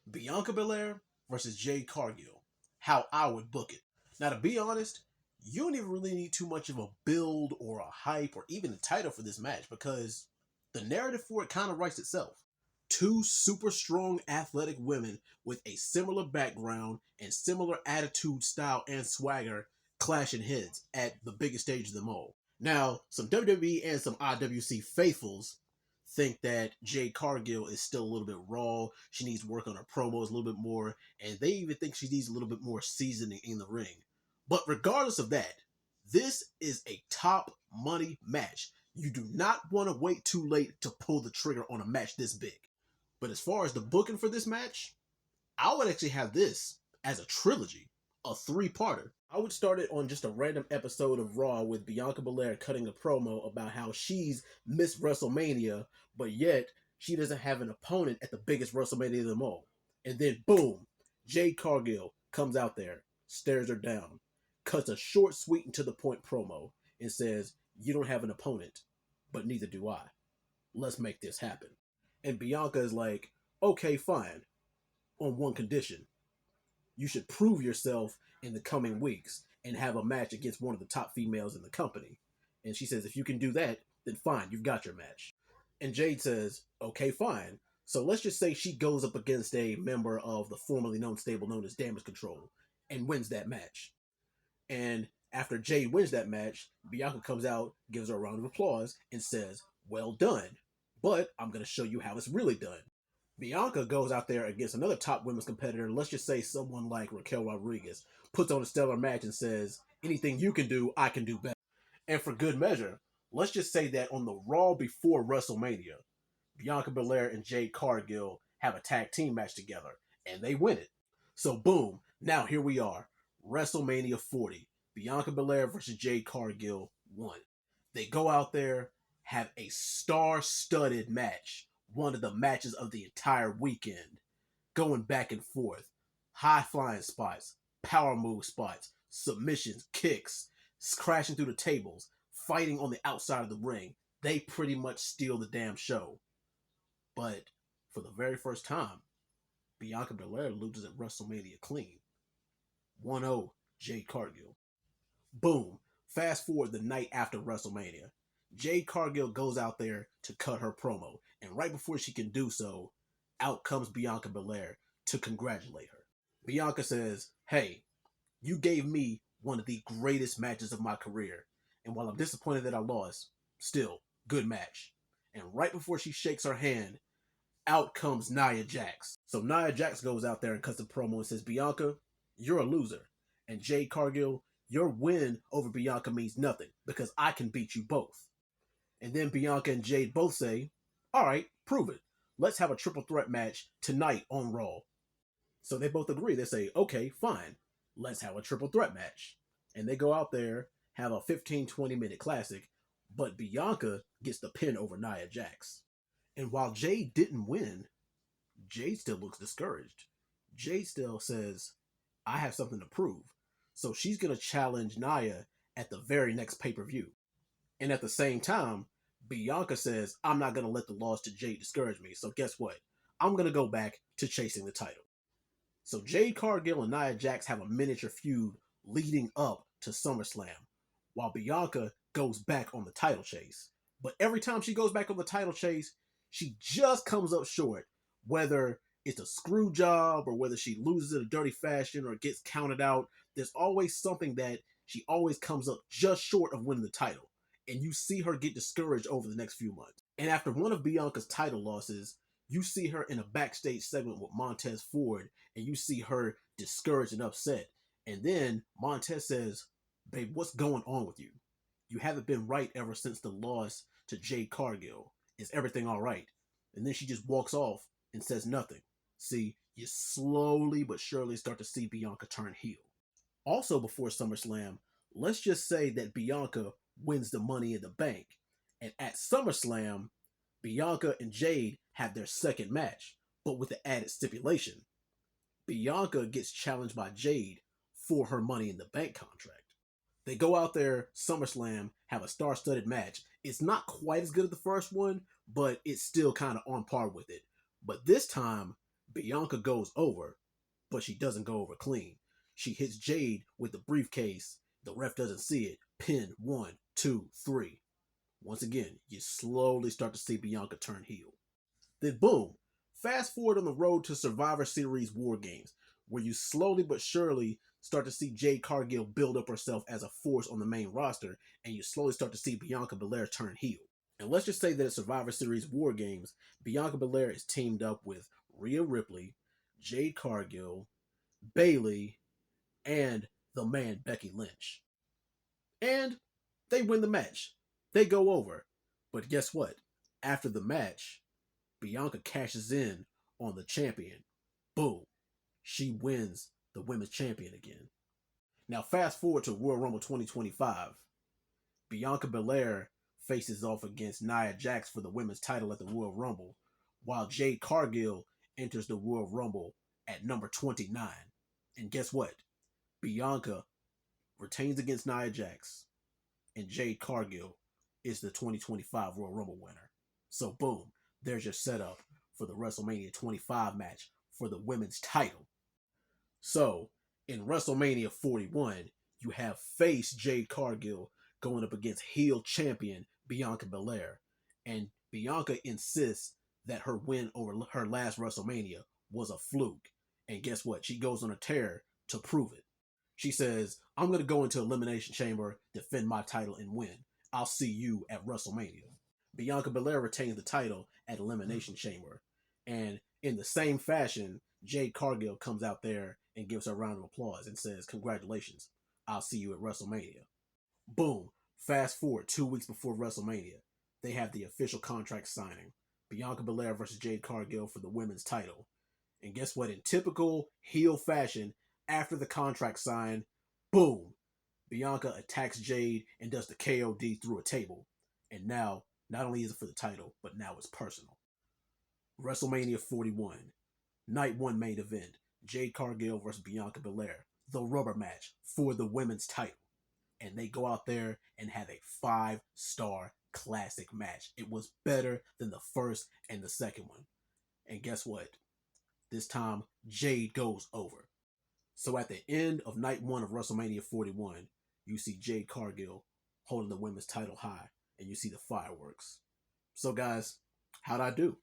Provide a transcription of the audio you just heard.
Bianca BelAir versus Jade Cargill. How I would book it. Now, to be honest, you don't even really need too much of a build or a hype or even a title for this match because the narrative for it kind of writes itself. Two super strong athletic women with a similar background and similar attitude, style, and swagger clashing heads at the biggest stage of them all. Now, some WWE and some IWC faithfuls think that Jade Cargill is still a little bit raw. She needs work on her promos a little bit more, and they even think she needs a little bit more seasoning in the ring. But regardless of that, this is a top money match. You do not want to wait too late to pull the trigger on a match this big. But as far as the booking for this match, I would actually have this as a trilogy, a three-parter. I would start it on just a random episode of Raw with Bianca BelAir cutting a promo about how she's Miss WrestleMania, but yet she doesn't have an opponent at the biggest WrestleMania of them all. And then boom, Jade Cargill comes out there, stares her down, cuts a short, sweet, and to the point promo, and says, "You don't have an opponent, but neither do I. Let's make this happen." And Bianca is like, "Okay, fine, on one condition. You should prove yourself in the coming weeks and have a match against one of the top females in the company." And she says, "If you can do that, then fine, you've got your match." And Jade says, "Okay, fine. So let's just say she goes up against a member of the formerly known stable known as Damage Control and wins that match." And after Jade wins that match, Bianca comes out, gives her a round of applause, and says, "Well done. But I'm going to show you how it's really done." Bianca goes out there against another top women's competitor, let's just say someone like Raquel Rodriguez, puts on a stellar match and says, "Anything you can do, I can do better." And for good measure, let's just say that on the Raw before WrestleMania, Bianca BelAir and Jade Cargill have a tag team match together, and they win it. So boom, now here we are, WrestleMania 40, Bianca BelAir versus Jade Cargill won. They go out there, have a star-studded match, one of the matches of the entire weekend, going back and forth, high-flying spots, power move spots, submissions, kicks, crashing through the tables, fighting on the outside of the ring. They pretty much steal the damn show. But for the very first time, Bianca BelAir loses at WrestleMania clean. 1-0 Jade Cargill. Boom. Fast forward the night after WrestleMania. Jade Cargill goes out there to cut her promo, and right before she can do so, out comes Bianca BelAir to congratulate her. Bianca says, "Hey, you gave me one of the greatest matches of my career, and while I'm disappointed that I lost, still, good match." And right before she shakes her hand, out comes Nia Jax. So Nia Jax goes out there and cuts the promo and says, "Bianca, you're a loser. And Jade Cargill, your win over Bianca means nothing because I can beat you both." And then Bianca and Jade both say, "All right, prove it. Let's have a triple threat match tonight on Raw." So they both agree. They say, "Okay, fine. Let's have a triple threat match." And they go out there, have a 15-20 minute classic, but Bianca gets the pin over Nia Jax. And while Jade didn't win, Jade still looks discouraged. Jade still says, "I have something to prove." So she's going to challenge Nia at the very next pay-per-view. And at the same time, Bianca says, "I'm not going to let the loss to Jade discourage me. So guess what? I'm going to go back to chasing the title." So Jade Cargill and Nia Jax have a miniature feud leading up to SummerSlam, while Bianca goes back on the title chase. But every time she goes back on the title chase, she just comes up short, whether it's a screw job or whether she loses in a dirty fashion or gets counted out. There's always something that she always comes up just short of winning the title. And you see her get discouraged over the next few months. And after one of Bianca's title losses, you see her in a backstage segment with Montez Ford, and you see her discouraged and upset. And then Montez says, "Babe, what's going on with you? You haven't been right ever since the loss to Jade Cargill. Is everything all right?" And then she just walks off and says nothing. See, you slowly but surely start to see Bianca turn heel. Also before SummerSlam, let's just say that Bianca wins the Money in the Bank. And at SummerSlam, Bianca and Jade have their second match, but with the added stipulation. Bianca gets challenged by Jade for her Money in the Bank contract. They go out there, SummerSlam, have a star-studded match. It's not quite as good as the first one, but it's still kind of on par with it. But this time, Bianca goes over, but she doesn't go over clean. She hits Jade with the briefcase. The ref doesn't see it. Pin 1, 2, 3. Once again, you slowly start to see Bianca turn heel. Then boom, fast forward on the road to Survivor Series War Games, where you slowly but surely start to see Jade Cargill build up herself as a force on the main roster, and you slowly start to see Bianca BelAir turn heel. And let's just say that at Survivor Series War Games, Bianca BelAir is teamed up with Rhea Ripley, Jade Cargill, Bayley, and the man Becky Lynch. And they win the match. They go over. But guess what? After the match, Bianca cashes in on the champion. Boom. She wins the women's champion again. Now fast forward to Royal Rumble 2025. Bianca BelAir faces off against Nia Jax for the women's title at the Royal Rumble, while Jade Cargill enters the Royal Rumble at number 29. And guess what? Bianca retains against Nia Jax, and Jade Cargill is the 2025 Royal Rumble winner. So boom, there's your setup for the WrestleMania 25 match for the women's title. So in WrestleMania 41, you have face Jade Cargill going up against heel champion Bianca BelAir, and Bianca insists that her win over her last WrestleMania was a fluke. And guess what? She goes on a tear to prove it. She says, I'm going to go into Elimination Chamber, defend my title, and win. I'll see you at WrestleMania. Bianca BelAir retains the title at Elimination Chamber. And in the same fashion, Jade Cargill comes out there and gives her a round of applause and says, congratulations, I'll see you at WrestleMania. Boom. Fast forward 2 weeks before WrestleMania. They have the official contract signing. Bianca BelAir versus Jade Cargill for the women's title. And guess what? In typical heel fashion, after the contract sign, boom, Bianca attacks Jade and does the KOD through a table. And now, not only is it for the title, but now it's personal. WrestleMania 41, Night 1 main event, Jade Cargill versus Bianca BelAir, the rubber match for the women's title. And they go out there and have a 5-star classic match. It was better than the first and the second one. And guess what? This time, Jade goes over. So at the end of night 1 of WrestleMania 41, you see Jade Cargill holding the women's title high, and you see the fireworks. So guys, how'd I do?